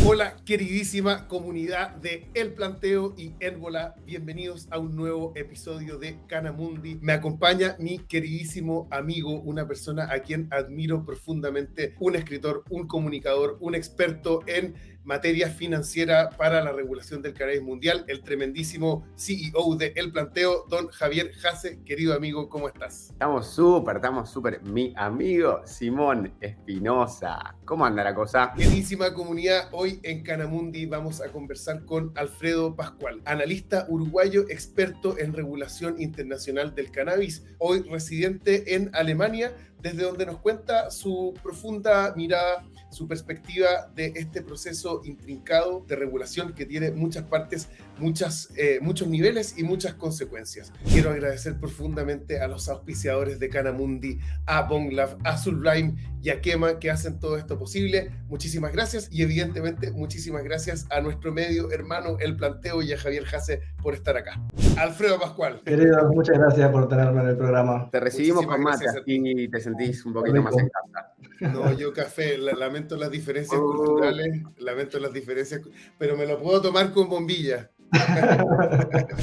Hola, queridísima comunidad de El Planteo y Énbola. Bienvenidos a un nuevo episodio de Canamundi. Me acompaña mi queridísimo amigo, una persona a quien admiro profundamente, un escritor, un comunicador, un experto en materia financiera para la regulación del cannabis mundial, el tremendísimo CEO de El Planteo, don Javier Jase. Querido amigo, ¿cómo estás? Estamos súper. Mi amigo Simón Espinosa. ¿Cómo anda la cosa? Queridísima comunidad, hoy en Canamundi vamos a conversar con Alfredo Pascual, analista uruguayo experto en regulación internacional del cannabis, hoy residente en Alemania, desde donde nos cuenta su profunda mirada, su perspectiva de este proceso intrincado de regulación que tiene muchas partes, muchos niveles y muchas consecuencias. Quiero agradecer profundamente a los auspiciadores de Canamundi, a Bonglaf, a Sublime y a Kema, que hacen todo esto posible. Muchísimas gracias y evidentemente muchísimas gracias a nuestro medio hermano El Planteo y a Javier Jase por estar acá. Alfredo Pascual. Querido, muchas gracias por tenerme en el programa. Te recibimos Muchísimas con mate, gracias a ti. así te sentís un poquito más en casa. No, yo café, lamento las diferencias culturales, pero me lo puedo tomar con bombilla.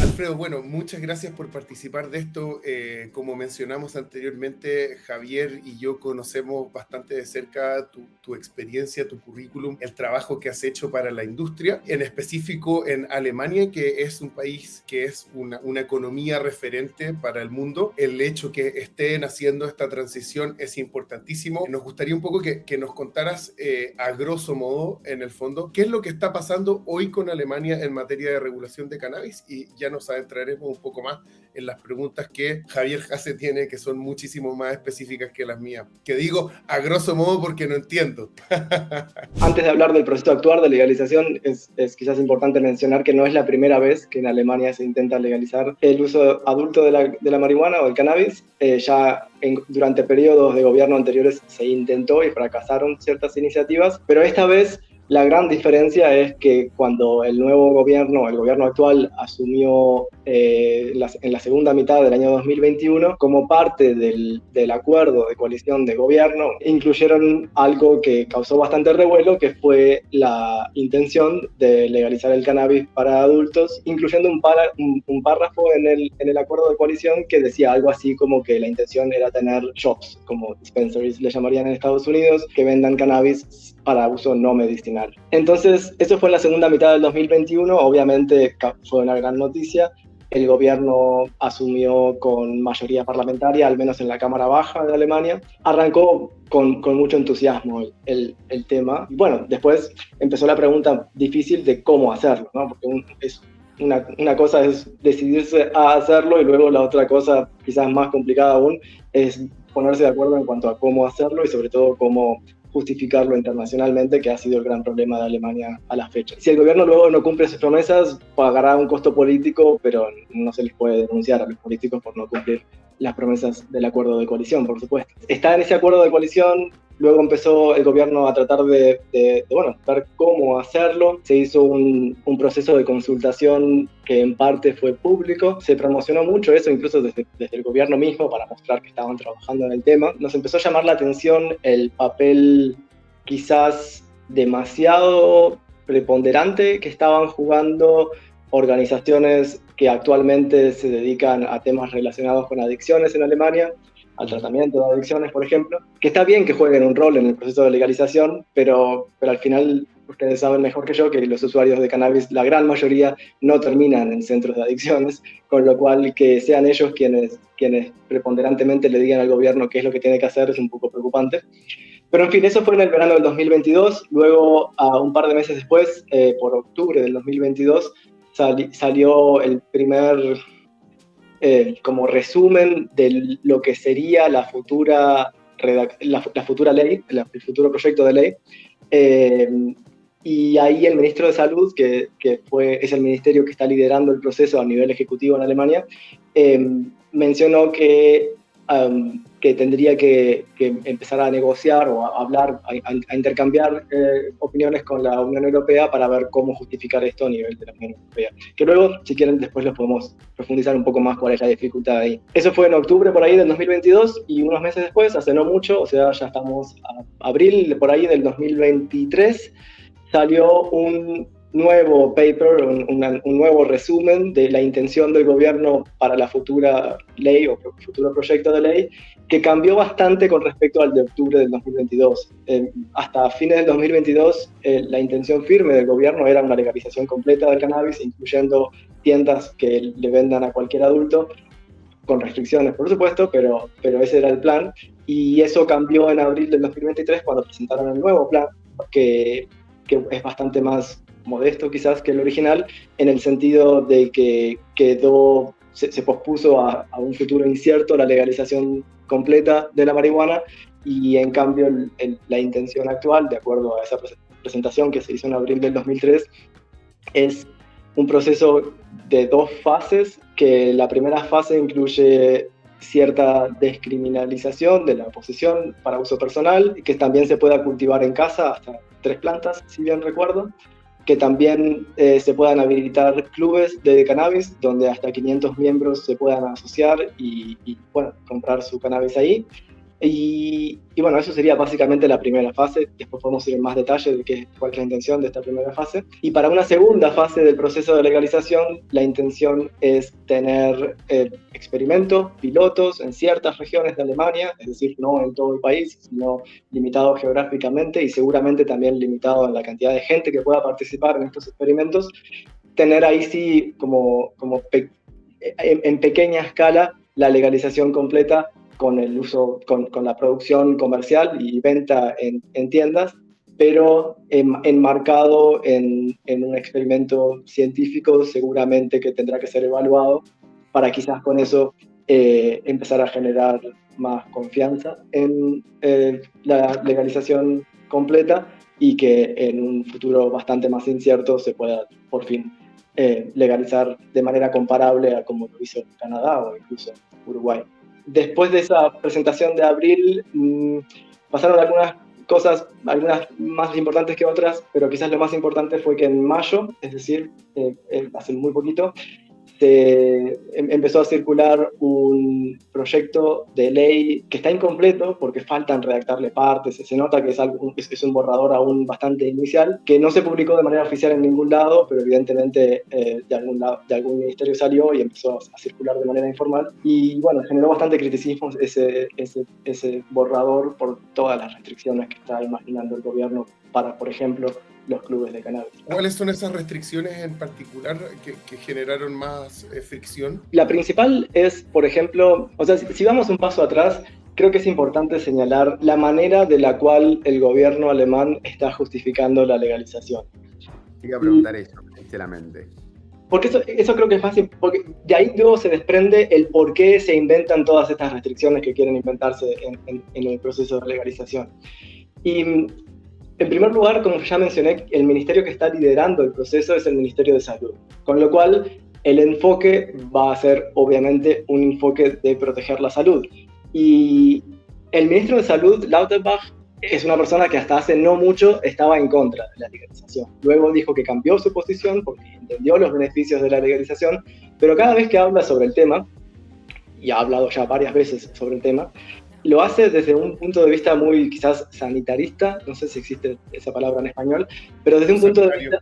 Alfredo, bueno, muchas gracias por participar de esto. Como mencionamos anteriormente, Javier y yo conocemos bastante de cerca tu experiencia, tu currículum, el trabajo que has hecho para la industria, en específico en Alemania, que es un país que es una economía referente para el mundo. El hecho que estén haciendo esta transición es importantísimo. Nos gustaría un poco que nos contaras a grosso modo, en el fondo, qué es lo que está pasando hoy con Alemania en materia de regulación de cannabis, y ya nos adentraremos un poco más en las preguntas que Javier Jase tiene, que son muchísimo más específicas que las mías, que digo a grosso modo porque no entiendo. Antes de hablar del proceso actual de legalización, es quizás importante mencionar que no es la primera vez que en Alemania se intenta legalizar el uso adulto de la marihuana o del cannabis. Durante periodos de gobierno anteriores se intentó y fracasaron ciertas iniciativas, pero esta vez la gran diferencia es que cuando el gobierno actual asumió en la segunda mitad del año 2021, como parte del acuerdo de coalición de gobierno, incluyeron algo que causó bastante revuelo, que fue la intención de legalizar el cannabis para adultos, incluyendo un párrafo en el acuerdo de coalición que decía algo así como que la intención era tener shops, como dispensaries le llamarían en Estados Unidos, que vendan cannabis para uso no medicinal. Entonces, eso fue en la segunda mitad del 2021, obviamente fue una gran noticia. El gobierno asumió con mayoría parlamentaria, al menos en la Cámara Baja de Alemania. Arrancó con mucho entusiasmo el tema. Y bueno, después empezó la pregunta difícil de cómo hacerlo, ¿no? Porque una cosa es decidirse a hacerlo y luego la otra cosa, quizás más complicada aún, es ponerse de acuerdo en cuanto a cómo hacerlo y sobre todo cómo justificarlo internacionalmente, que ha sido el gran problema de Alemania a la fecha. Si el gobierno luego no cumple sus promesas, pagará un costo político, pero no se les puede denunciar a los políticos por no cumplir las promesas del acuerdo de coalición, por supuesto. Está en ese acuerdo de coalición. Luego empezó el gobierno a tratar de ver cómo hacerlo. Se hizo un proceso de consultación que en parte fue público. Se promocionó mucho eso, incluso desde el gobierno mismo, para mostrar que estaban trabajando en el tema. Nos empezó a llamar la atención el papel quizás demasiado preponderante que estaban jugando organizaciones que actualmente se dedican a temas relacionados con adicciones en Alemania, al tratamiento de adicciones, por ejemplo, que está bien que jueguen un rol en el proceso de legalización, pero al final ustedes saben mejor que yo que los usuarios de cannabis, la gran mayoría, no terminan en centros de adicciones, con lo cual que sean ellos quienes preponderantemente le digan al gobierno qué es lo que tiene que hacer es un poco preocupante. Pero en fin, eso fue en el verano del 2022. Luego, un par de meses después, por octubre del 2022, salió el primer como resumen de lo que sería la futura ley, el futuro proyecto de ley. Y ahí el ministro de Salud, que es el ministerio que está liderando el proceso a nivel ejecutivo en Alemania, mencionó que tendría que empezar a negociar o a hablar, a intercambiar opiniones con la Unión Europea para ver cómo justificar esto a nivel de la Unión Europea. Que luego, si quieren, después lo podemos profundizar un poco más cuál es la dificultad ahí. Eso fue en octubre por ahí del 2022 y unos meses después, hace no mucho, o sea, ya estamos a abril por ahí del 2023, salió un nuevo paper, un nuevo resumen de la intención del gobierno para la futura ley o futuro proyecto de ley, que cambió bastante con respecto al de octubre del 2022. Hasta fines del 2022, la intención firme del gobierno era una legalización completa del cannabis, incluyendo tiendas que le vendan a cualquier adulto, con restricciones, por supuesto, pero ese era el plan. Y eso cambió en abril del 2023 cuando presentaron el nuevo plan, que es bastante más modesto quizás que el original, en el sentido de que se pospuso a un futuro incierto la legalización completa de la marihuana, y en cambio la intención actual, de acuerdo a esa presentación que se hizo en abril del 2003, es un proceso de 2 fases, que la primera fase incluye cierta descriminalización de la posesión para uso personal, que también se pueda cultivar en casa, hasta 3 plantas, si bien recuerdo, que también se puedan habilitar clubes de cannabis, donde hasta 500 miembros se puedan asociar y bueno, comprar su cannabis ahí. Y bueno, eso sería básicamente la primera fase. Después podemos ir en más detalle de cuál es la intención de esta primera fase. Y para una segunda fase del proceso de legalización, la intención es tener experimentos, pilotos en ciertas regiones de Alemania, es decir, no en todo el país, sino limitado geográficamente y seguramente también limitado en la cantidad de gente que pueda participar en estos experimentos. Tener ahí sí, en pequeña escala, la legalización completa, con el uso, con la producción comercial y venta en tiendas, pero enmarcado en un experimento científico seguramente que tendrá que ser evaluado para quizás con eso empezar a generar más confianza en la legalización completa, y que en un futuro bastante más incierto se pueda por fin legalizar de manera comparable a como lo hizo Canadá o incluso Uruguay. Después de esa presentación de abril, pasaron algunas cosas, algunas más importantes que otras, pero quizás lo más importante fue que en mayo, es decir, hace muy poquito, empezó a circular un proyecto de ley que está incompleto porque faltan redactarle partes. Se nota que es un borrador aún bastante inicial, que no se publicó de manera oficial en ningún lado, pero evidentemente de algún ministerio salió y empezó a circular de manera informal. Y bueno, generó bastante criticismo ese borrador por todas las restricciones que está imaginando el gobierno para, por ejemplo, los clubes de cannabis. ¿Cuáles son esas restricciones en particular que generaron más fricción? La principal es, por ejemplo, o sea, si vamos un paso atrás, creo que es importante señalar la manera de la cual el gobierno alemán está justificando la legalización. Te iba a preguntar eso, sinceramente. Porque eso creo que es fácil, porque de ahí luego se desprende el por qué se inventan todas estas restricciones que quieren inventarse en el proceso de legalización. Y en primer lugar, como ya mencioné, el ministerio que está liderando el proceso es el Ministerio de Salud, con lo cual el enfoque va a ser obviamente un enfoque de proteger la salud. Y el ministro de Salud, Lauterbach, es una persona que hasta hace no mucho estaba en contra de la legalización. Luego dijo que cambió su posición porque entendió los beneficios de la legalización, pero cada vez que habla sobre el tema, y ha hablado ya varias veces sobre el tema, lo hace desde un punto de vista muy quizás sanitarista, no sé si existe esa palabra en español, pero desde un punto de vista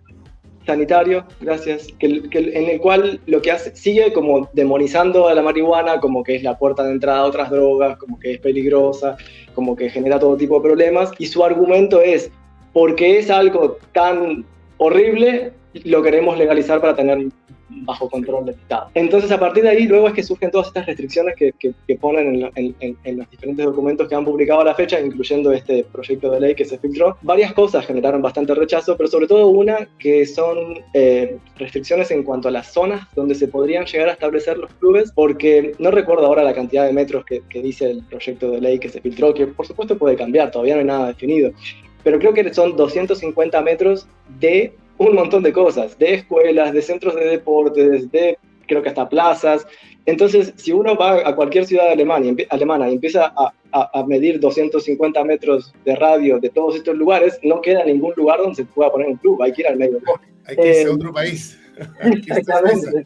sanitario, gracias, en el cual lo que hace, sigue como demonizando a la marihuana, como que es la puerta de entrada a otras drogas, como que es peligrosa, como que genera todo tipo de problemas, y su argumento es, porque es algo tan horrible, lo queremos legalizar para tener bajo control del Estado. Entonces, a partir de ahí, luego es que surgen todas estas restricciones que ponen en los diferentes documentos que han publicado a la fecha, incluyendo este proyecto de ley que se filtró. Varias cosas generaron bastante rechazo, pero sobre todo una que son restricciones en cuanto a las zonas donde se podrían llegar a establecer los clubes, porque no recuerdo ahora la cantidad de metros que dice el proyecto de ley que se filtró, que por supuesto puede cambiar, todavía no hay nada definido, pero creo que son 250 metros de un montón de cosas, de escuelas, de centros de deportes, de creo que hasta plazas. Entonces, si uno va a cualquier ciudad alemana y empieza a medir 250 metros de radio de todos estos lugares, no queda ningún lugar donde se pueda poner un club, hay que ir al medio del bosque. Hay que irse a otro país. Exactamente.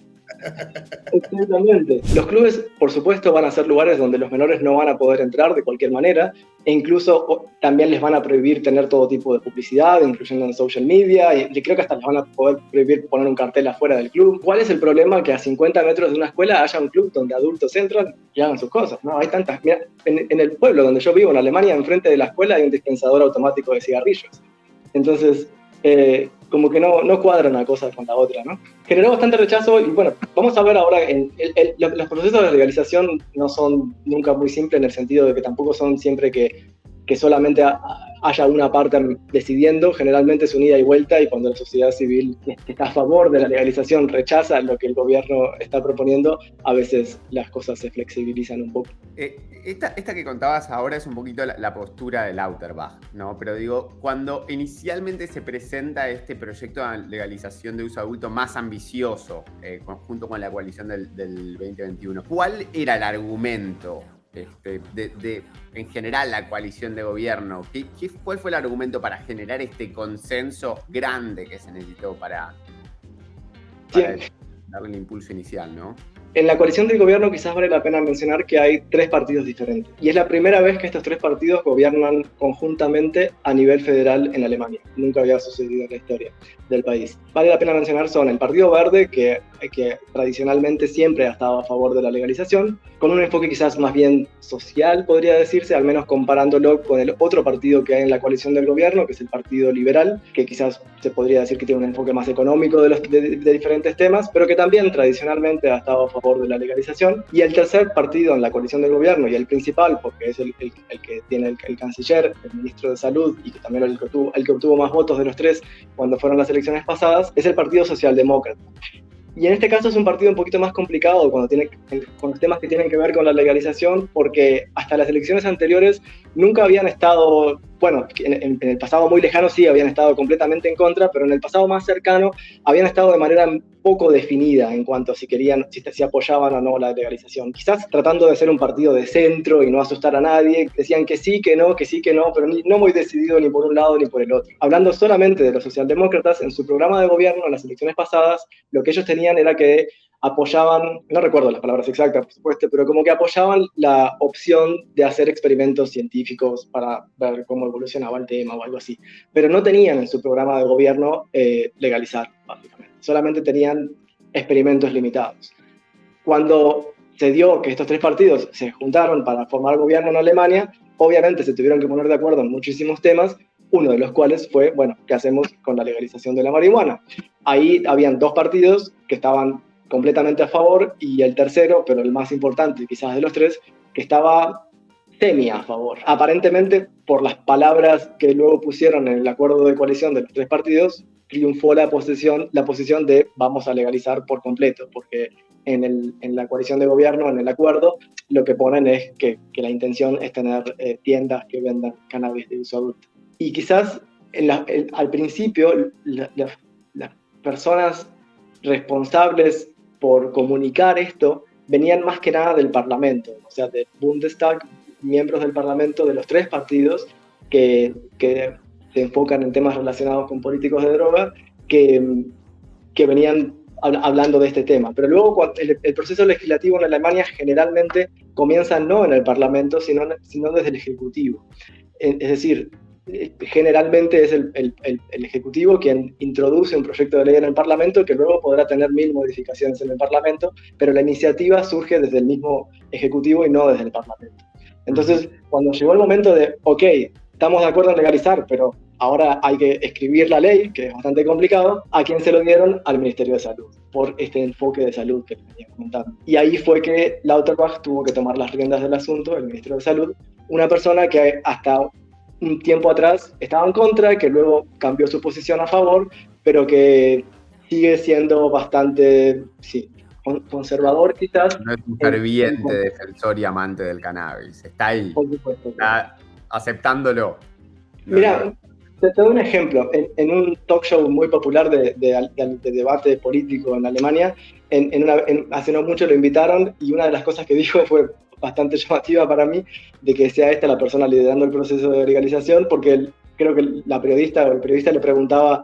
Exactamente. Los clubes, por supuesto, van a ser lugares donde los menores no van a poder entrar de cualquier manera, e incluso también les van a prohibir tener todo tipo de publicidad, incluyendo en social media, y creo que hasta les van a poder prohibir poner un cartel afuera del club. ¿Cuál es el problema? Que a 50 metros de una escuela haya un club donde adultos entran y hagan sus cosas, ¿no? Hay tantas... Mira, en el pueblo donde yo vivo, en Alemania, enfrente de la escuela hay un dispensador automático de cigarrillos. Entonces, como que no cuadra una cosa con la otra, ¿no? Generó bastante rechazo y bueno, vamos a ver ahora, los procesos de legalización no son nunca muy simples en el sentido de que tampoco son siempre que solamente haya una parte decidiendo, generalmente es un ida y vuelta, y cuando la sociedad civil que está a favor de la legalización rechaza lo que el gobierno está proponiendo, a veces las cosas se flexibilizan un poco. Esta que contabas ahora es un poquito la postura de Lauterbach, ¿no? Pero digo, cuando inicialmente se presenta este proyecto de legalización de uso adulto más ambicioso, junto con la coalición del 2021, ¿cuál era el argumento en general la coalición de gobierno? ¿Cuál fue el argumento para generar este consenso grande que se necesitó para darle el impulso inicial, ¿no? En la coalición del gobierno quizás vale la pena mencionar que hay 3 partidos diferentes. Y es la primera vez que estos 3 partidos gobiernan conjuntamente a nivel federal en Alemania. Nunca había sucedido en la historia del país. Vale la pena mencionar son el Partido Verde, que tradicionalmente siempre ha estado a favor de la legalización, con un enfoque quizás más bien social, podría decirse, al menos comparándolo con el otro partido que hay en la coalición del gobierno, que es el Partido Liberal, que quizás se podría decir que tiene un enfoque más económico de diferentes temas, pero que también tradicionalmente ha estado a favor de la legalización. Y el tercer partido en la coalición del gobierno, y el principal, porque es el que tiene el canciller, el ministro de Salud, y que también el que obtuvo más votos de los 3 cuando fueron las elecciones pasadas, es el Partido Socialdemócrata. Y en este caso es un partido un poquito más complicado con los temas que tienen que ver con la legalización, porque hasta las elecciones anteriores nunca habían estado, bueno, en el pasado muy lejano sí habían estado completamente en contra, pero en el pasado más cercano habían estado de manera poco definida en cuanto a si apoyaban o no la legalización. Quizás tratando de ser un partido de centro y no asustar a nadie, decían que sí, que no, pero no muy decidido ni por un lado ni por el otro. Hablando solamente de los socialdemócratas, en su programa de gobierno en las elecciones pasadas, lo que ellos tenían era que apoyaban, no recuerdo las palabras exactas, por supuesto, pero como que apoyaban la opción de hacer experimentos científicos para ver cómo evolucionaba el tema o algo así. Pero no tenían en su programa de gobierno legalizar, básicamente. Solamente tenían experimentos limitados. Cuando se dio que estos 3 partidos se juntaron para formar gobierno en Alemania, obviamente se tuvieron que poner de acuerdo en muchísimos temas, uno de los cuales fue, bueno, ¿qué hacemos con la legalización de la marihuana? Ahí habían 2 partidos que estaban completamente a favor, y el tercero, pero el más importante quizás de los 3, que estaba semi a favor. Aparentemente, por las palabras que luego pusieron en el acuerdo de coalición de los 3 partidos, triunfó la posición de vamos a legalizar por completo, porque en la coalición de gobierno, en el acuerdo, lo que ponen es que la intención es tener tiendas que vendan cannabis de uso adulto. Y quizás al principio las personas responsables por comunicar esto venían más que nada del Parlamento, o sea, del Bundestag, miembros del Parlamento de los 3 partidos que se enfocan en temas relacionados con políticos de droga, que venían hablando de este tema. Pero luego el proceso legislativo en Alemania generalmente comienza no en el Parlamento, sino desde el Ejecutivo. Es decir, generalmente es el Ejecutivo quien introduce un proyecto de ley en el Parlamento, que luego podrá tener 1000 modificaciones en el Parlamento, pero la iniciativa surge desde el mismo Ejecutivo y no desde el Parlamento. Entonces, cuando llegó el momento de, ok, estamos de acuerdo en legalizar, pero ahora hay que escribir la ley, que es bastante complicado, ¿a quién se lo dieron? Al Ministerio de Salud, por este enfoque de salud que les venía comentando. Y ahí fue que Lauterbach tuvo que tomar las riendas del asunto, el Ministerio de Salud, una persona que hasta un tiempo atrás estaba en contra, que luego cambió su posición a favor, pero que sigue siendo bastante, sí, conservador quizás. No es un ferviente defensor y amante del cannabis. Está ahí. Por supuesto. Está aceptándolo. Mira, te doy un ejemplo. En un talk show muy popular de debate político en Alemania, hace no mucho lo invitaron, y una de las cosas que dijo fue bastante llamativa para mí, de que sea esta la persona liderando el proceso de legalización, porque creo que la periodista o el periodista le preguntaba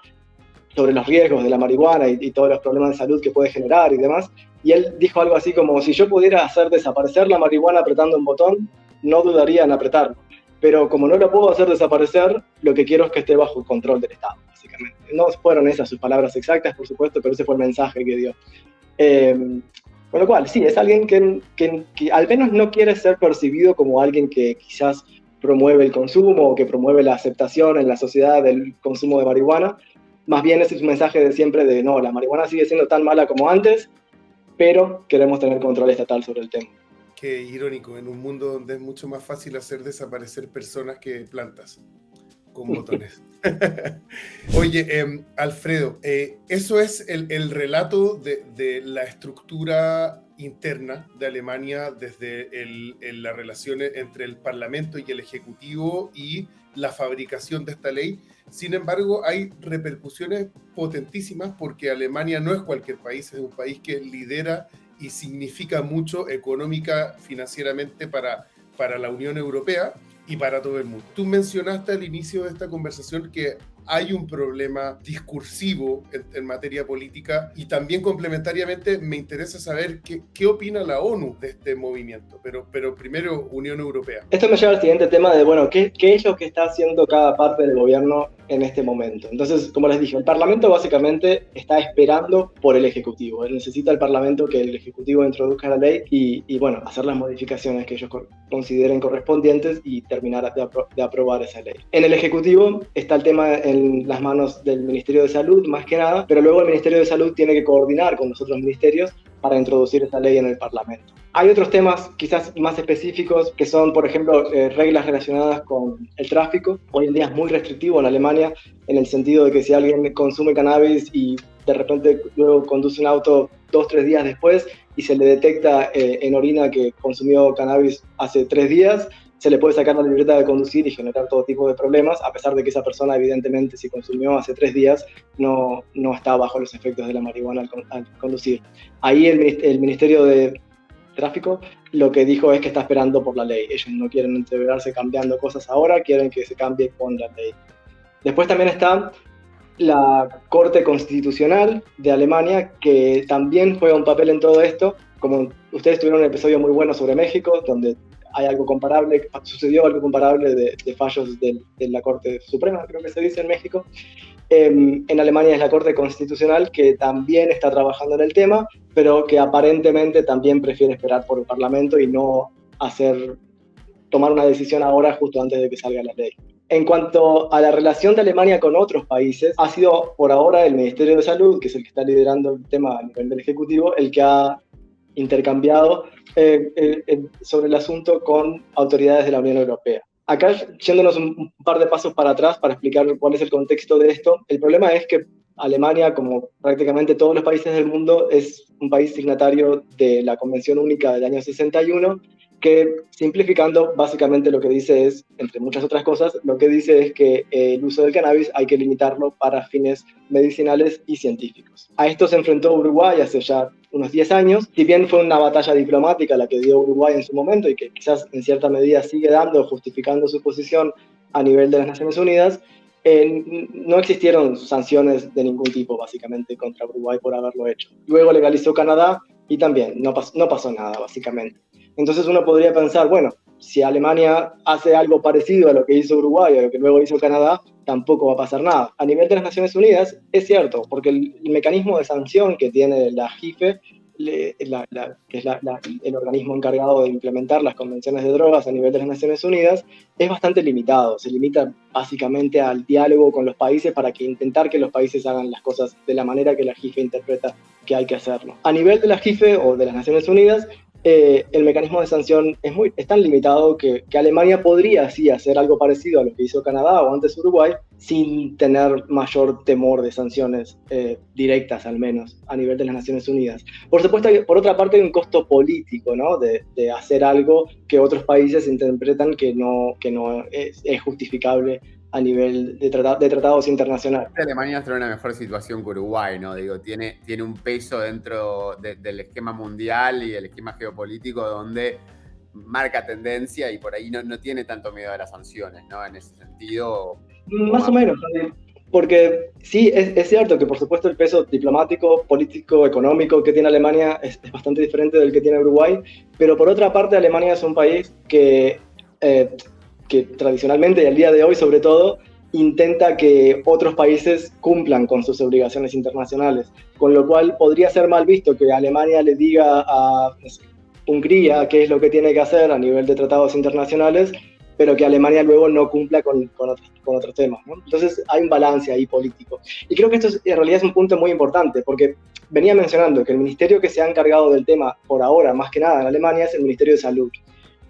sobre los riesgos de la marihuana y todos los problemas de salud que puede generar y demás, y él dijo algo así como, si yo pudiera hacer desaparecer la marihuana apretando un botón, no dudaría en apretarlo. Pero como no lo puedo hacer desaparecer, lo que quiero es que esté bajo el control del Estado, básicamente. No fueron esas sus palabras exactas, por supuesto, pero ese fue el mensaje que dio. Con lo cual, sí, es alguien que al menos no quiere ser percibido como alguien que quizás promueve el consumo o que promueve la aceptación en la sociedad del consumo de marihuana. Más bien ese es un mensaje de siempre de, no, la marihuana sigue siendo tan mala como antes, pero queremos tener control estatal sobre el tema. Qué irónico, en un mundo donde es mucho más fácil hacer desaparecer personas que plantas con botones. Oye, Alfredo, eso es el relato de la estructura interna de Alemania desde la relación entre el Parlamento y el Ejecutivo y la fabricación de esta ley. Sin embargo, hay repercusiones potentísimas porque Alemania no es cualquier país, es un país que lidera y significa mucho económica, financieramente para la Unión Europea y para todo el mundo. Tú mencionaste al inicio de esta conversación que hay un problema discursivo en materia política y también complementariamente me interesa saber qué opina la ONU de este movimiento, pero primero Unión Europea. Esto me lleva al siguiente tema de, bueno, ¿qué es lo que está haciendo cada parte del gobierno en este momento? Entonces, como les dije, el Parlamento básicamente está esperando por el Ejecutivo. Él necesita el Parlamento que el Ejecutivo introduzca la ley y bueno, hacer las modificaciones que ellos consideren correspondientes y terminar de aprobar esa ley. En el Ejecutivo está el tema en las manos del Ministerio de Salud, más que nada, pero luego el Ministerio de Salud tiene que coordinar con los otros ministerios para introducir esta ley en el Parlamento. Hay otros temas quizás más específicos que son, por ejemplo, reglas relacionadas con el tráfico. Hoy en día es muy restrictivo en Alemania en el sentido de que si alguien consume cannabis y de repente luego conduce un auto 2-3 días después y se le detecta en orina que consumió cannabis hace 3 días, se le puede sacar la libreta de conducir y generar todo tipo de problemas, a pesar de que esa persona evidentemente si consumió hace 3 días no está bajo los efectos de la marihuana al conducir. Ahí el Ministerio de Tráfico lo que dijo es que está esperando por la ley. Ellos no quieren entreverarse cambiando cosas ahora, quieren que se cambie con la ley. Después también está la Corte Constitucional de Alemania, que también juega un papel en todo esto. Como ustedes tuvieron un episodio muy bueno sobre México, donde hay algo comparable, sucedió algo comparable de fallos de la Corte Suprema, creo que se dice en México. En Alemania es la Corte Constitucional que también está trabajando en el tema, pero que aparentemente también prefiere esperar por el Parlamento y no tomar una decisión ahora justo antes de que salga la ley. En cuanto a la relación de Alemania con otros países, ha sido por ahora el Ministerio de Salud, que es el que está liderando el tema a nivel del Ejecutivo, el que ha intercambiado sobre el asunto con autoridades de la Unión Europea. Acá, yéndonos un par de pasos para atrás para explicar cuál es el contexto de esto, el problema es que Alemania, como prácticamente todos los países del mundo, es un país signatario de la Convención Única del año 61, que simplificando básicamente lo que dice es, entre muchas otras cosas, lo que dice es que el uso del cannabis hay que limitarlo para fines medicinales y científicos. A esto se enfrentó Uruguay hace ya unos 10 años, si bien fue una batalla diplomática la que dio Uruguay en su momento y que quizás en cierta medida sigue justificando su posición a nivel de las Naciones Unidas, no existieron sanciones de ningún tipo básicamente contra Uruguay por haberlo hecho. Luego legalizó Canadá y también no pasó nada básicamente. Entonces uno podría pensar, bueno, si Alemania hace algo parecido a lo que hizo Uruguay o a lo que luego hizo Canadá, tampoco va a pasar nada. A nivel de las Naciones Unidas es cierto, porque el mecanismo de sanción que tiene la JIFE, que es el organismo encargado de implementar las convenciones de drogas a nivel de las Naciones Unidas, es bastante limitado. Se limita básicamente al diálogo con los países para intentar que los países hagan las cosas de la manera que la JIFE interpreta que hay que hacerlo. A nivel de la JIFE o de las Naciones Unidas, el mecanismo de sanción es tan limitado que Alemania podría sí hacer algo parecido a lo que hizo Canadá o antes Uruguay sin tener mayor temor de sanciones directas al menos a nivel de las Naciones Unidas. Por supuesto, por otra parte hay un costo político, ¿no? de hacer algo que otros países interpretan que no es justificable a nivel de tratados internacionales. Alemania está en una mejor situación que Uruguay, ¿no? Digo, tiene un peso dentro del esquema mundial y el esquema geopolítico donde marca tendencia y por ahí no tiene tanto miedo a las sanciones, ¿no? En ese sentido... Más o menos. Porque sí, es cierto que por supuesto el peso diplomático, político, económico que tiene Alemania es bastante diferente del que tiene Uruguay, pero por otra parte Alemania es un país que tradicionalmente y al día de hoy sobre todo intenta que otros países cumplan con sus obligaciones internacionales, con lo cual podría ser mal visto que Alemania le diga a Hungría qué es lo que tiene que hacer a nivel de tratados internacionales, pero que Alemania luego no cumpla con otros temas, ¿no? Entonces hay un balance ahí político. Y creo que esto en realidad es un punto muy importante, porque venía mencionando que el ministerio que se ha encargado del tema por ahora, más que nada en Alemania, es el Ministerio de Salud,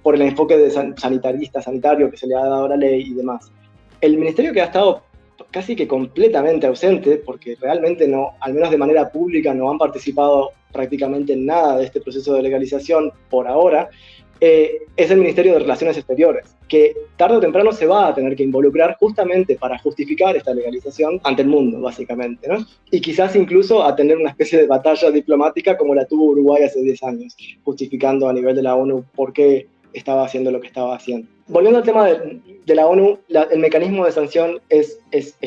por el enfoque de sanitario que se le ha dado a la ley y demás. El ministerio que ha estado casi que completamente ausente, porque realmente no, al menos de manera pública, no han participado prácticamente en nada de este proceso de legalización por ahora, es el Ministerio de Relaciones Exteriores, que tarde o temprano se va a tener que involucrar justamente para justificar esta legalización ante el mundo, básicamente, ¿no? Y quizás incluso a tener una especie de batalla diplomática como la tuvo Uruguay hace 10 años, justificando a nivel de la ONU por qué estaba haciendo lo que estaba haciendo. Volviendo al tema de la ONU, el mecanismo de sanción es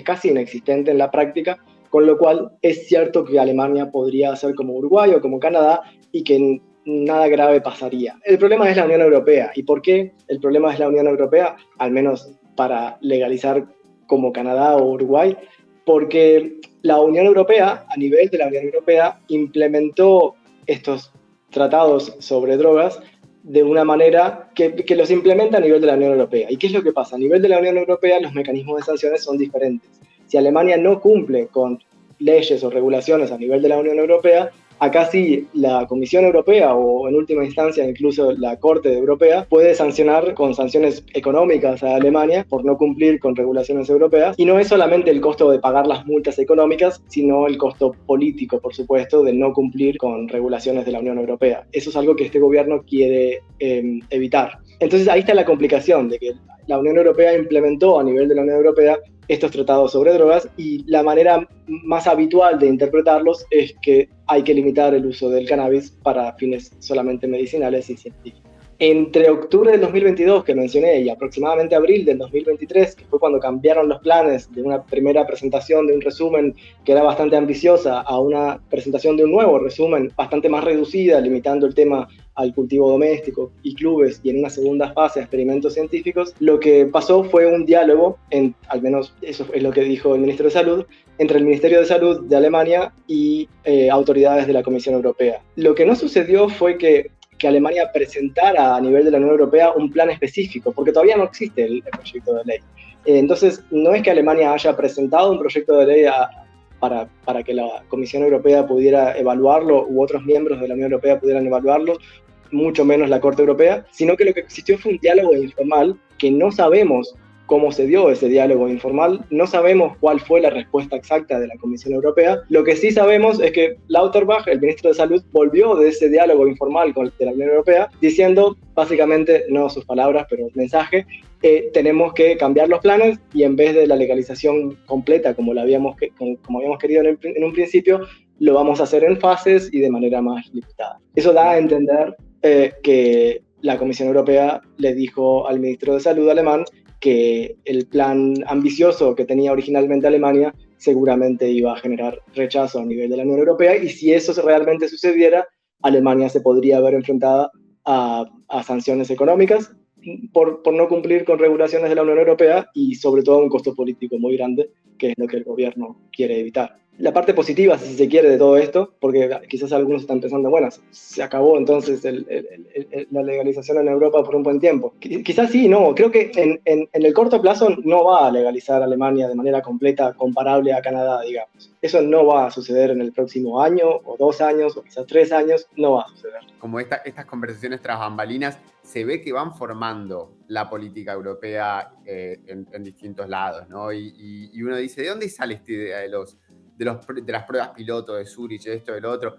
casi inexistente en la práctica, con lo cual es cierto que Alemania podría hacer como Uruguay o como Canadá y que nada grave pasaría. El problema es la Unión Europea. ¿Y por qué el problema es la Unión Europea? Al menos para legalizar como Canadá o Uruguay, porque la Unión Europea, a nivel de la Unión Europea, implementó estos tratados sobre drogas de una manera que los implementa a nivel de la Unión Europea. ¿Y qué es lo que pasa? A nivel de la Unión Europea los mecanismos de sanciones son diferentes. Si Alemania no cumple con leyes o regulaciones a nivel de la Unión Europea, acá sí la Comisión Europea o en última instancia incluso la Corte Europea puede sancionar con sanciones económicas a Alemania por no cumplir con regulaciones europeas. Y no es solamente el costo de pagar las multas económicas, sino el costo político, por supuesto, de no cumplir con regulaciones de la Unión Europea. Eso es algo que este gobierno quiere evitar. Entonces ahí está la complicación de que la Unión Europea implementó a nivel de la Unión Europea estos tratados sobre drogas y la manera más habitual de interpretarlos es que hay que limitar el uso del cannabis para fines solamente medicinales y científicos. Entre octubre del 2022, que mencioné, y aproximadamente abril del 2023, que fue cuando cambiaron los planes de una primera presentación de un resumen que era bastante ambiciosa a una presentación de un nuevo resumen bastante más reducida, limitando el tema al cultivo doméstico y clubes, y en una segunda fase a experimentos científicos, lo que pasó fue un diálogo, al menos eso es lo que dijo el ministro de Salud, entre el Ministerio de Salud de Alemania y autoridades de la Comisión Europea. Lo que no sucedió fue que Alemania presentara a nivel de la Unión Europea un plan específico, porque todavía no existe el proyecto de ley. Entonces, no es que Alemania haya presentado un proyecto de ley para que la Comisión Europea pudiera evaluarlo u otros miembros de la Unión Europea pudieran evaluarlo, mucho menos la Corte Europea, sino que lo que existió fue un diálogo informal que no sabemos cómo se dio ese diálogo informal, no sabemos cuál fue la respuesta exacta de la Comisión Europea. Lo que sí sabemos es que Lauterbach, el ministro de Salud, volvió de ese diálogo informal de la Unión Europea diciendo, básicamente, no sus palabras, pero el mensaje, tenemos que cambiar los planes y en vez de la legalización completa como habíamos querido en un principio, lo vamos a hacer en fases y de manera más limitada. Eso da a entender que la Comisión Europea le dijo al ministro de Salud alemán que el plan ambicioso que tenía originalmente Alemania seguramente iba a generar rechazo a nivel de la Unión Europea, y si eso realmente sucediera, Alemania se podría ver enfrentada a sanciones económicas por no cumplir con regulaciones de la Unión Europea y sobre todo un costo político muy grande, que es lo que el gobierno quiere evitar. La parte positiva, si se quiere, de todo esto, porque quizás algunos están pensando, bueno, se acabó entonces la legalización en Europa por un buen tiempo. Quizás sí, no. Creo que en el corto plazo no va a legalizar Alemania de manera completa comparable a Canadá, digamos. Eso no va a suceder en el próximo año, o 2 años, o quizás 3 años, no va a suceder. Como estas conversaciones tras bambalinas, se ve que van formando la política europea en distintos lados, ¿no? Y uno dice, ¿de dónde sale esta idea de las pruebas piloto de Zurich, de esto, de lo otro?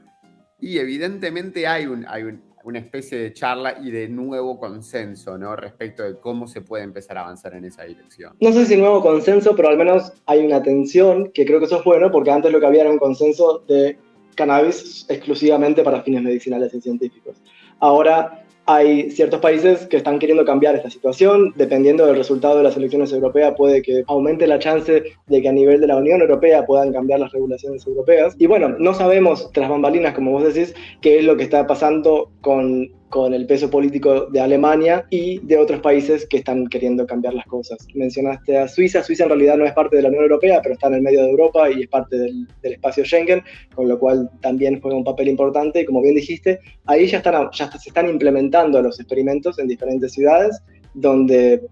Y evidentemente hay una especie de charla y de nuevo consenso, ¿no? Respecto de cómo se puede empezar a avanzar en esa dirección. No sé si nuevo consenso, pero al menos hay una tensión, que creo que eso es bueno, porque antes lo que había era un consenso de cannabis exclusivamente para fines medicinales y científicos. Ahora hay ciertos países que están queriendo cambiar esta situación. Dependiendo del resultado de las elecciones europeas, puede que aumente la chance de que a nivel de la Unión Europea puedan cambiar las regulaciones europeas. Y bueno, no sabemos, tras bambalinas, como vos decís, qué es lo que está pasando con el peso político de Alemania y de otros países que están queriendo cambiar las cosas. Mencionaste a Suiza. Suiza en realidad no es parte de la Unión Europea, pero está en el medio de Europa y es parte del espacio Schengen, con lo cual también juega un papel importante. Y como bien dijiste, ahí ya se están implementando los experimentos en diferentes ciudades, donde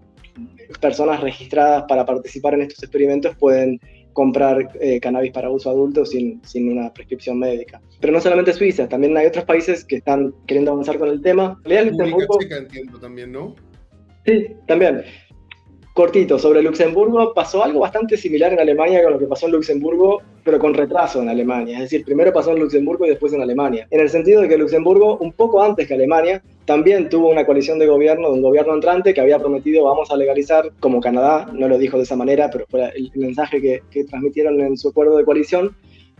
personas registradas para participar en estos experimentos pueden comprar cannabis para uso adulto sin una prescripción médica. Pero no solamente Suiza, también hay otros países que están queriendo avanzar con el tema. República Checa, entiendo también, ¿no? Sí, también. Cortito, sobre Luxemburgo, pasó algo bastante similar en Alemania con lo que pasó en Luxemburgo, pero con retraso en Alemania. Es decir, primero pasó en Luxemburgo y después en Alemania. En el sentido de que Luxemburgo, un poco antes que Alemania, también tuvo una coalición de gobierno, de un gobierno entrante que había prometido vamos a legalizar, como Canadá, no lo dijo de esa manera, pero fue el mensaje que transmitieron en su acuerdo de coalición.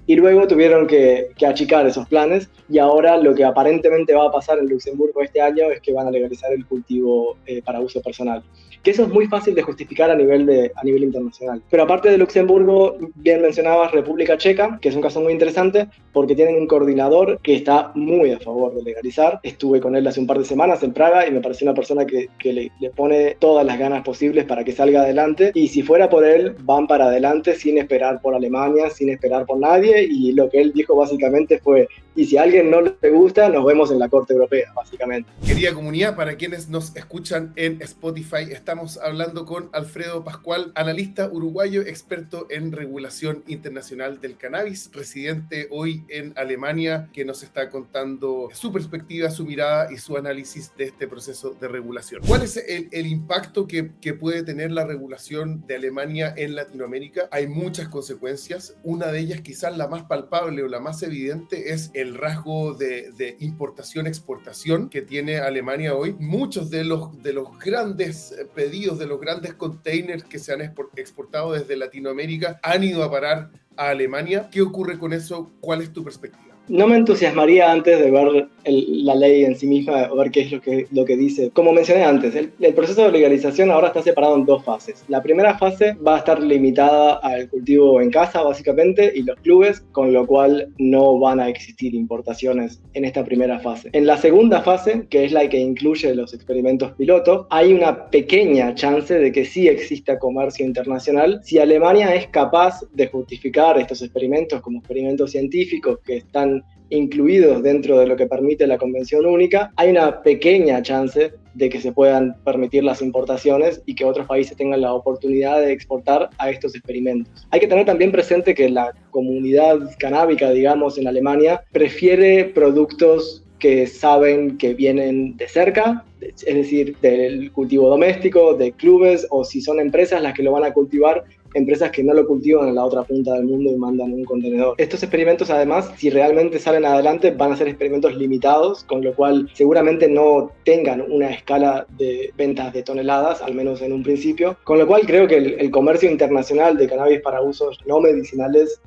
Y luego tuvieron que achicar esos planes, y ahora lo que aparentemente va a pasar en Luxemburgo este año es que van a legalizar el cultivo para uso personal. Que eso es muy fácil de justificar a nivel internacional. Pero aparte de Luxemburgo, bien mencionabas República Checa, que es un caso muy interesante porque tienen un coordinador que está muy a favor de legalizar. Estuve con él hace un par de semanas en Praga y me pareció una persona que le pone todas las ganas posibles para que salga adelante, y si fuera por él, van para adelante sin esperar por Alemania, sin esperar por nadie, y lo que él dijo básicamente fue: y si a alguien no le gusta, nos vemos en la Corte Europea, básicamente. Querida comunidad, para quienes nos escuchan en Spotify, estamos hablando con Alfredo Pascual, analista uruguayo, experto en regulación internacional del cannabis, residente hoy en Alemania, que nos está contando su perspectiva, su mirada y su análisis de este proceso de regulación. ¿Cuál es el impacto que puede tener la regulación de Alemania en Latinoamérica? Hay muchas consecuencias. Una de ellas, quizás la más palpable o la más evidente, es el rasgo de importación-exportación que tiene Alemania hoy. Muchos de los grandes pedidos, de los grandes containers que se han exportado desde Latinoamérica han ido a parar a Alemania. ¿Qué ocurre con eso? ¿Cuál es tu perspectiva? No me entusiasmaría antes de ver la ley en sí misma, o ver qué es lo que dice. Como mencioné antes, el proceso de legalización ahora está separado en dos fases. La primera fase va a estar limitada al cultivo en casa, básicamente, y los clubes, con lo cual no van a existir importaciones en esta primera fase. En la segunda fase, que es la que incluye los experimentos piloto, hay una pequeña chance de que sí exista comercio internacional si Alemania es capaz de justificar estos experimentos como experimentos científicos que están incluidos dentro de lo que permite la Convención Única. Hay una pequeña chance de que se puedan permitir las importaciones y que otros países tengan la oportunidad de exportar a estos experimentos. Hay que tener también presente que la comunidad canábica, digamos, en Alemania, prefiere productos que saben que vienen de cerca, es decir, del cultivo doméstico, de clubes, o si son empresas las que lo van a cultivar, empresas que no lo cultivan en la otra punta del mundo y mandan un contenedor. Estos experimentos, además, si realmente salen adelante, van a ser experimentos limitados, con lo cual seguramente no tengan una escala de ventas de toneladas, al menos en un principio, con lo cual creo que el comercio internacional de cannabis para usos no medicinales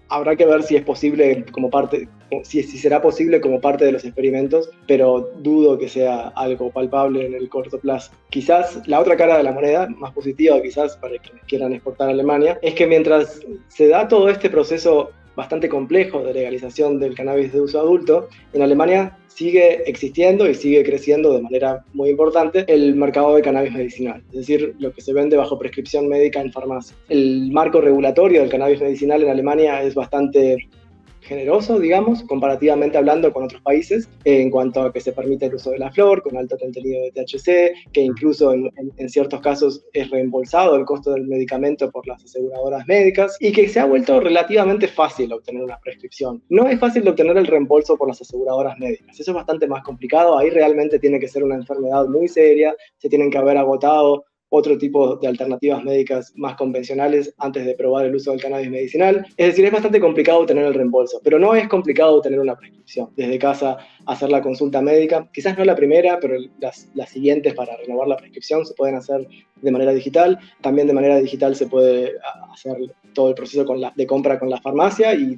habrá que ver si es posible como parte, si será posible como parte de los experimentos, pero dudo que sea algo palpable en el corto plazo. Quizás la otra cara de la moneda, más positiva quizás para quienes quieran exportar a Alemania, es que mientras se da todo este proceso bastante complejo de legalización del cannabis de uso adulto, en Alemania sigue existiendo y sigue creciendo de manera muy importante el mercado de cannabis medicinal, es decir, lo que se vende bajo prescripción médica en farmacia. El marco regulatorio del cannabis medicinal en Alemania es bastante generoso, digamos, comparativamente hablando con otros países, en cuanto a que se permite el uso de la flor con alto contenido de THC, que incluso en ciertos casos es reembolsado el costo del medicamento por las aseguradoras médicas, y que se ha vuelto relativamente fácil obtener una prescripción. No es fácil de obtener el reembolso por las aseguradoras médicas, eso es bastante más complicado. Ahí realmente tiene que ser una enfermedad muy seria, se tienen que haber agotado otro tipo de alternativas médicas más convencionales antes de probar el uso del cannabis medicinal. Es decir, es bastante complicado obtener el reembolso, pero no es complicado obtener una prescripción. Desde casa, hacer la consulta médica, quizás no la primera, pero las siguientes para renovar la prescripción se pueden hacer de manera digital. También de manera digital se puede hacer todo el proceso de compra con la farmacia, y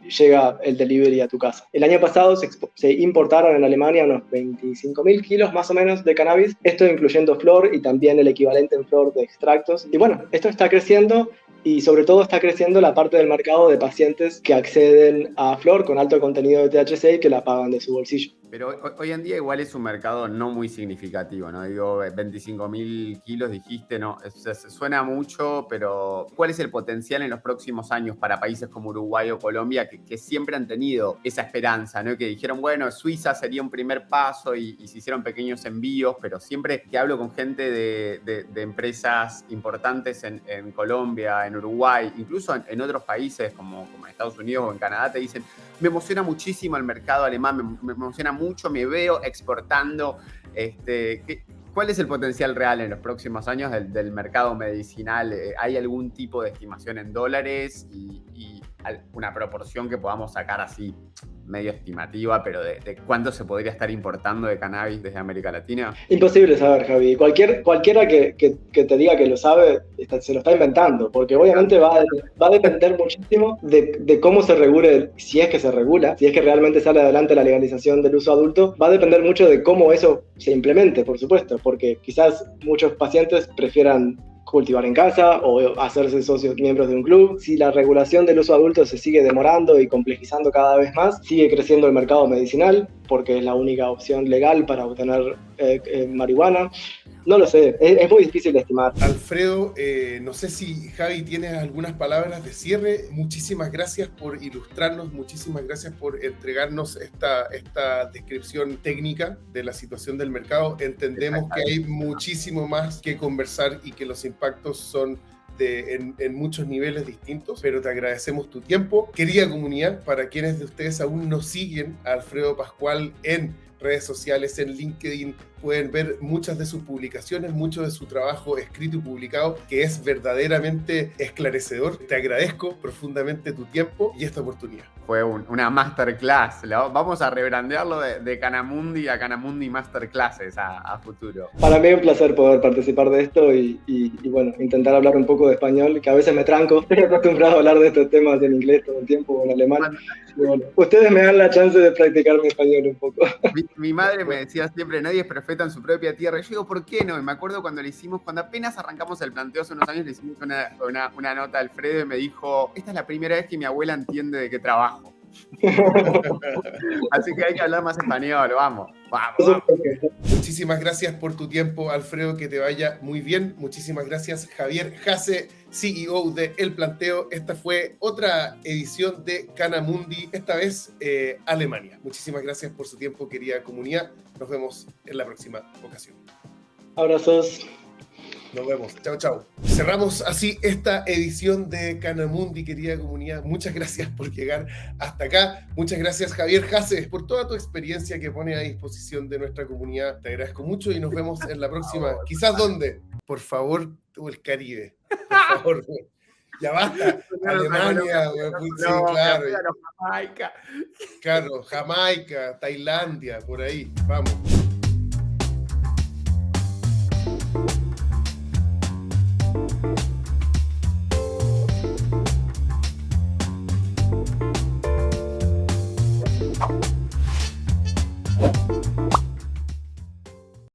llega el delivery a tu casa. El año pasado se importaron en Alemania unos 25.000 kilos más o menos de cannabis, esto incluyendo flor y también el equivalente en flor de extractos. Y bueno, esto está creciendo y sobre todo está creciendo la parte del mercado de pacientes que acceden a flor con alto contenido de THC y que la pagan de su bolsillo. Pero hoy en día igual es un mercado no muy significativo, ¿no? Digo, 25.000 kilos dijiste, ¿no? Suena mucho, pero ¿cuál es el potencial en los próximos años para países como Uruguay o Colombia que siempre han tenido esa esperanza, ¿no? Que dijeron, bueno, Suiza sería un primer paso y se hicieron pequeños envíos, pero siempre que hablo con gente de empresas importantes en Colombia, en Uruguay, incluso en otros países como en Estados Unidos o en Canadá, te dicen, me emociona muchísimo el mercado alemán, me emociona mucho, me veo exportando. ¿Cuál es el potencial real en los próximos años del mercado medicinal? ¿Hay algún tipo de estimación en dólares y una proporción que podamos sacar así medio estimativa, pero de cuánto se podría estar importando de cannabis desde América Latina? Imposible saber, Javi. Cualquiera que te diga que lo sabe, se lo está inventando, porque obviamente va a depender muchísimo de cómo se regule, si es que se regula, si es que realmente sale adelante la legalización del uso adulto, va a depender mucho de cómo eso se implemente, por supuesto, porque quizás muchos pacientes prefieran cultivar en casa o hacerse socios miembros de un club. Si la regulación del uso adulto se sigue demorando y complejizando cada vez más, sigue creciendo el mercado medicinal porque es la única opción legal para obtener marihuana. No lo sé, es muy difícil de estimar. Alfredo, no sé si Javi tienes algunas palabras de cierre. Muchísimas gracias por ilustrarnos, muchísimas gracias por entregarnos esta descripción técnica de la situación del mercado. Entendemos que hay muchísimo más que conversar y que los impactos son en muchos niveles distintos, pero te agradecemos tu tiempo. Querida comunidad, para quienes de ustedes aún no siguen a Alfredo Pascual en redes sociales, en LinkedIn, pueden ver muchas de sus publicaciones, mucho de su trabajo escrito y publicado, que es verdaderamente esclarecedor. Te agradezco profundamente tu tiempo y esta oportunidad. Fue una masterclass. Vamos a rebrandearlo de Canamundi a Canamundi Masterclasses a futuro. Para mí es un placer poder participar de esto y bueno, intentar hablar un poco de español, que a veces me tranco. Estoy acostumbrado a hablar de estos temas en inglés todo el tiempo o en alemán. Y bueno, ustedes me dan la chance de practicar mi español un poco. Mi madre me decía siempre, nadie es profeta en su propia tierra. Y yo digo, ¿por qué no? Y me acuerdo cuando apenas arrancamos el planteo hace unos años, le hicimos una nota a Alfredo y me dijo, esta es la primera vez que mi abuela entiende de qué trabajo. Así que hay que hablar más español, vamos. Muchísimas gracias por tu tiempo, Alfredo, que te vaya muy bien. Muchísimas gracias, Javier Hasse, CEO de El Planteo. Esta fue otra edición de Canamundi, esta vez Alemania. Muchísimas gracias por su tiempo, querida comunidad. Nos vemos en la próxima ocasión. Abrazos. Nos vemos. Chao, chao. Cerramos así esta edición de Canamundi, querida comunidad. Muchas gracias por llegar hasta acá. Muchas gracias, Javier Hasse, por toda tu experiencia que pone a disposición de nuestra comunidad. Te agradezco mucho y nos vemos en la próxima. Quizás dónde. Por favor, tú el Caribe. Por favor. Ya basta. Alemania, sí, claro. Jamaica. Claro, Jamaica, Tailandia, por ahí. Vamos.